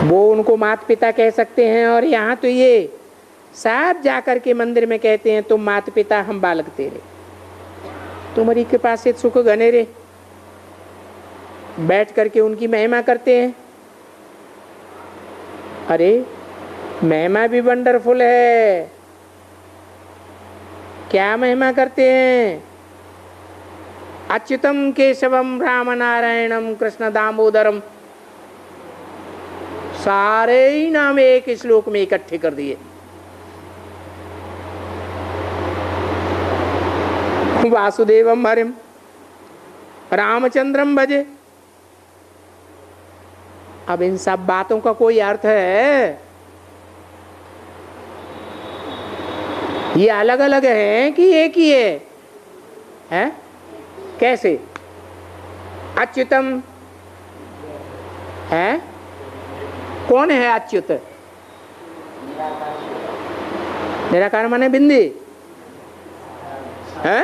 वो उनको माता पिता कह सकते हैं, और यहाँ तो ये सब जाकर के मंदिर में कहते हैं तुम माता पिता हम बालक तेरे, तुम्हारी कृपा से सुख घने रे। बैठ करके उनकी महिमा करते हैं। अरे महिमा भी वंडरफुल है। क्या महिमा करते हैं? अच्युतम केशवम राम नारायणम कृष्ण दामोदरम, सारे ही नाम एक श्लोक में इकट्ठे कर दिए। वासुदेवम हरिम रामचंद्रम भजे। अब इन सब बातों का कोई अर्थ है? ये अलग अलग है कि एक ही है? कैसे? अच्युतम है, कौन है अच्युत? निराकार माने बिंदी है।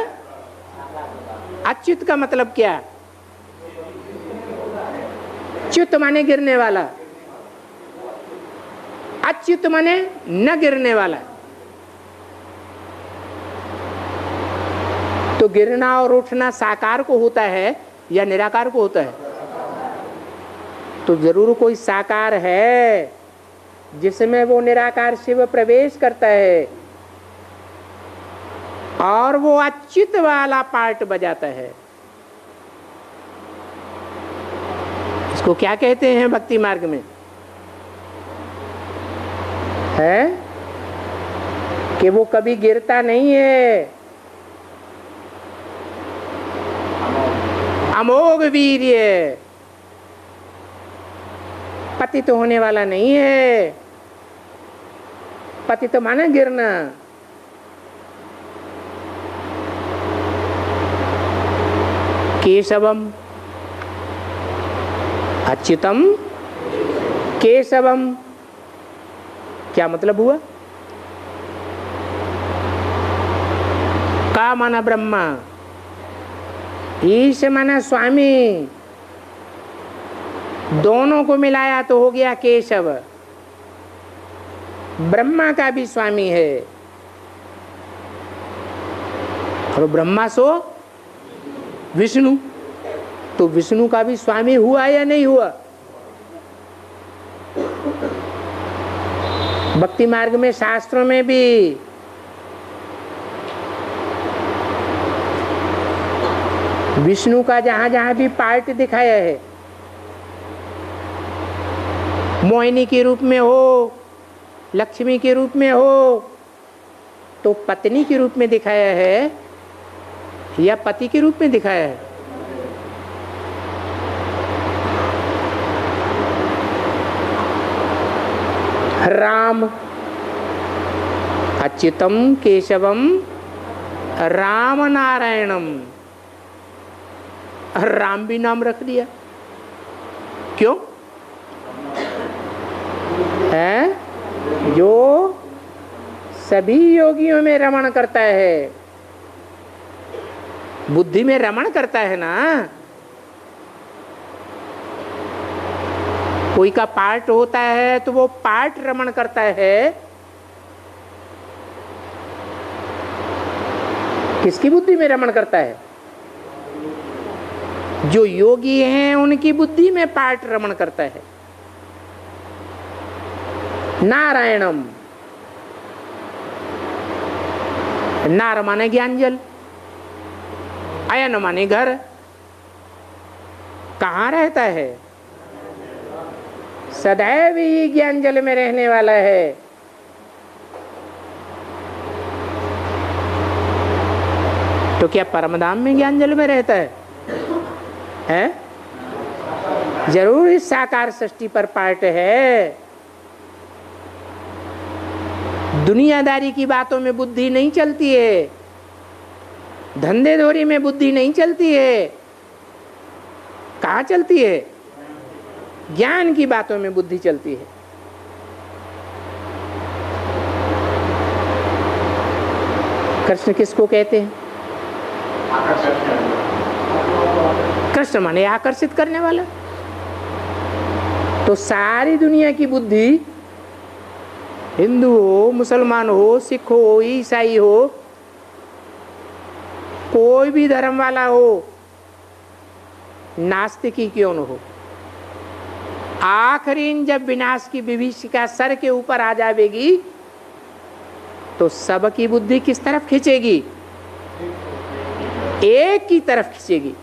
अच्युत का मतलब क्या? च्युत माने गिरने वाला, अच्युत माने न गिरने वाला। तो गिरना और उठना साकार को होता है या निराकार को होता है? तो जरूर कोई साकार है जिसमें वो निराकार शिव प्रवेश करता है और वो अच्युत वाला पार्ट बजाता है। इसको क्या कहते हैं भक्ति मार्ग में? है कि वो कभी गिरता नहीं है, अमोघ वीर्य, पतित होने वाला नहीं है। पतित माने गिरना। केशवम अच्युतम केशवम, क्या मतलब हुआ? का माना ब्रह्मा, ईश माना स्वामी, दोनों को मिलाया तो हो गया केशव। ब्रह्मा का भी स्वामी है और ब्रह्मा सो विष्णु, तो विष्णु का भी स्वामी हुआ या नहीं हुआ? भक्ति मार्ग में शास्त्रों में भी विष्णु का जहां जहां भी पार्ट दिखाया है, मोहिनी के रूप में हो, लक्ष्मी के रूप में हो, तो पत्नी के रूप में दिखाया है या पति के रूप में दिखाया है? राम अच्युतम केशवम राम नारायणम, राम भी नाम रख दिया। क्यों? है जो सभी योगियों में रमण करता है, बुद्धि में रमण करता है ना। कोई का पार्ट होता है तो वो पार्ट रमण करता है। किसकी बुद्धि में रमण करता है? जो योगी हैं उनकी बुद्धि में पार्ट रमण करता है। नारायणम, नार माने ज्ञानजल, अयन माने घर। कहाँ रहता है? सदैव ही ज्ञान जल में रहने वाला है। तो क्या परमधाम में ज्ञान जल में रहता है? जरूर इस साकार सृष्टि पर पार्ट है। दुनियादारी की बातों में बुद्धि नहीं चलती है, धंधेदौरी में बुद्धि नहीं चलती है। कहाँ चलती है? ज्ञान की बातों में बुद्धि चलती है। कृष्ण किसको कहते हैं? कृष्ण माने आकर्षित करने वाला। तो सारी दुनिया की बुद्धि, हिंदू हो, मुसलमान हो, सिख हो, ईसाई हो, कोई भी धर्म वाला हो, नास्तिक ही क्यों न हो, आखिरी जब विनाश की विभीषिका सर के ऊपर आ जाएगी तो सबकी बुद्धि किस तरफ खींचेगी? एक की तरफ खींचेगी।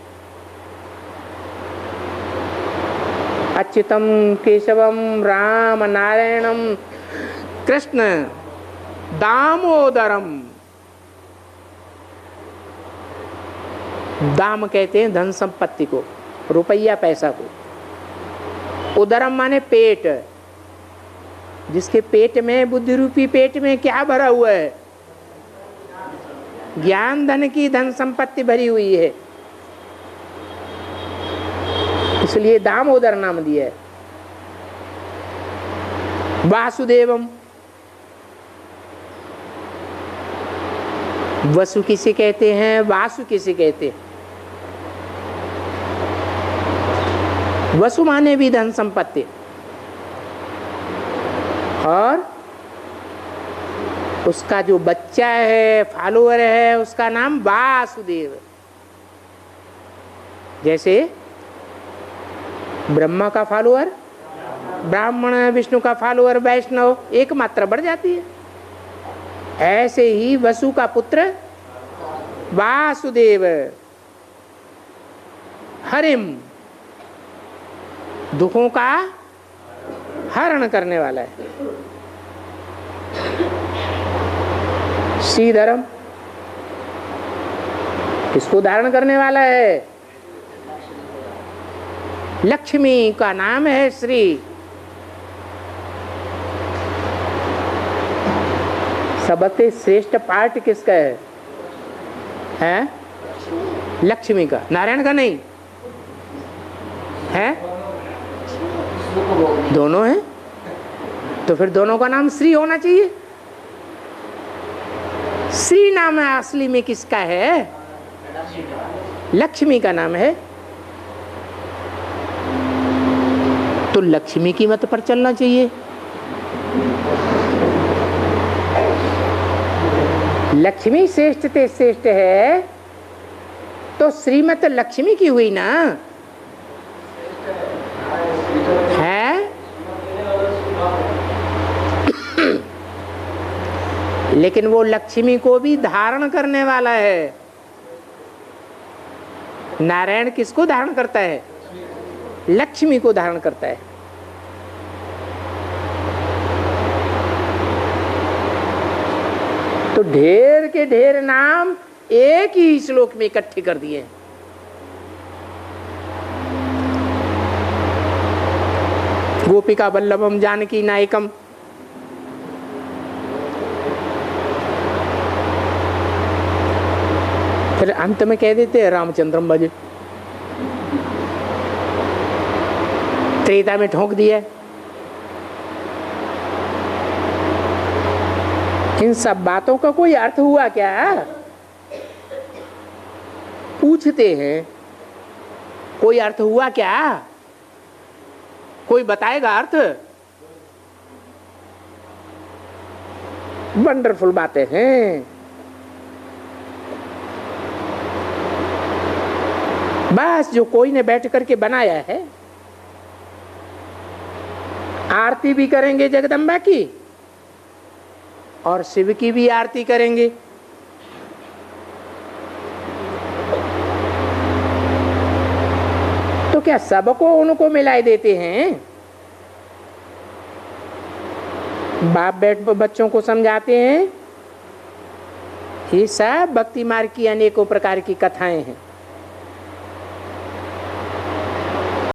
अच्युतम केशवम राम नारायणम कृष्ण दामोदरम। दाम कहते हैं धन संपत्ति को, रुपया पैसा को। उदरम माने पेट, जिसके पेट में, बुद्धि रूपी पेट में क्या भरा हुआ है? ज्ञान धन की धन संपत्ति भरी हुई है, इसलिए दामोदर नाम दिया है। वासुदेवम, वसु किसे कहते हैं, वासु किसे कहते हैं? वसु माने भी धन संपत्ति, और उसका जो बच्चा है, फॉलोअर है, उसका नाम वासुदेव। जैसे ब्रह्मा का फॉलोअर ब्राह्मण, विष्णु का फॉलोअर वैष्णव, एक मात्रा बढ़ जाती है। ऐसे ही वसु का पुत्र वासुदेव, हरिम, दुखों का हरण करने वाला है। श्रीधरम, किसको धारण करने वाला है? लक्ष्मी का नाम है श्री। सबसे श्रेष्ठ पार्ट किसका है? हैं? लक्ष्मी का, नारायण का नहीं है? दोनों है, तो फिर दोनों का नाम श्री होना चाहिए। श्री नाम असली में किसका है? लक्ष्मी का नाम है। तो लक्ष्मी की मत पर चलना चाहिए। लक्ष्मी श्रेष्ठ ते श्रेष्ठ है, तो श्रीमत लक्ष्मी की हुई ना है। लेकिन वो लक्ष्मी को भी धारण करने वाला है। नारायण किसको धारण करता है? लक्ष्मी को धारण करता है। तो ढेर के ढेर नाम एक ही श्लोक में इकट्ठे कर दिए। गोपिका वल्लभम जानकी नायकम, फिर अंत में कह देते हैं रामचंद्रम भजे। त्रेता में ठोक दिया। इन सब बातों का कोई अर्थ हुआ क्या? पूछते हैं, कोई अर्थ हुआ क्या? कोई बताएगा अर्थ? वंडरफुल बातें हैं। बस जो कोई ने बैठ करके बनाया है। आरती भी करेंगे जगदम्बा की और शिव की भी आरती करेंगे। तो क्या सबको उनको मिलाए देते हैं? बाप बैठ बच्चों को समझाते हैं। ये सब भक्ति मार्ग की अनेकों प्रकार की कथाएं हैं।